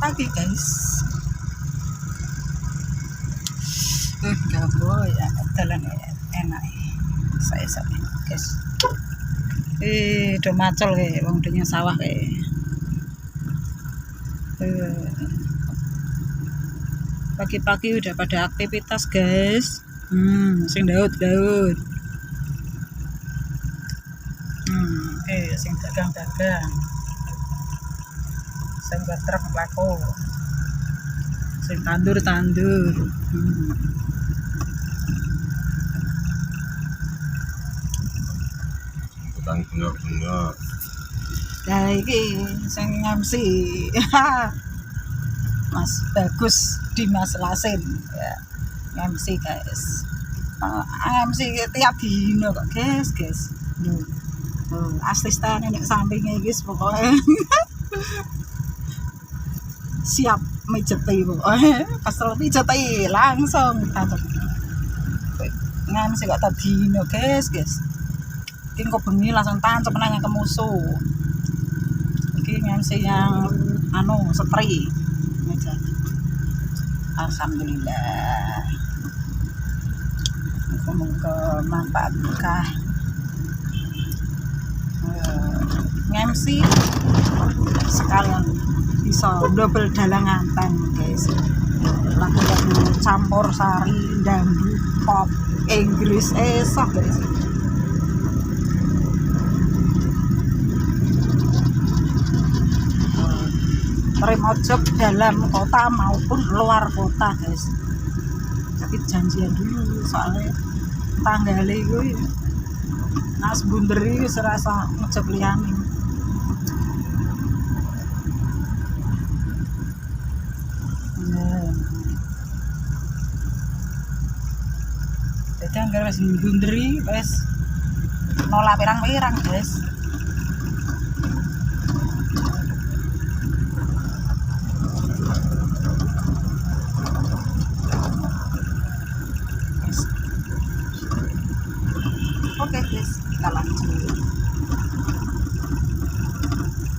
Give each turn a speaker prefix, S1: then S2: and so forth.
S1: pagi guys. Gabo ya dalan enak. Saya guys. Do macul kayak wong dunya sawah kayak. Pagi-pagi udah pada aktivitas guys. Sing daud. Sing dagang. Sing buat truk laku. Sing tandur.
S2: Utang bener-bener.
S1: Nah iki sing MC Mas Bagus Dimas Lasin ya. MC guys. MC tiap dino kok guys. Asisten nek sampinge guys pokoknya siap mijeti pokoknya kesel mijeti langsung tantuk MC kok tadino guys. Iki kok bengi langsung tancep nang ke musuh. Iki MC yang setri meja. Alhamdulillah. Semoga manfaat berkah. MC sekalian bisa double dalangan guys. Lagu-lagu campur sari, dangdut, pop, Inggris, esok guys. Terima job dalam kota maupun luar kota guys. Tapi janjian dulu soalnya tanggal itu nas bunderi serasa ngejok liyane. Jadi anggar wis bunderi wis nolak pirang-pirang guys.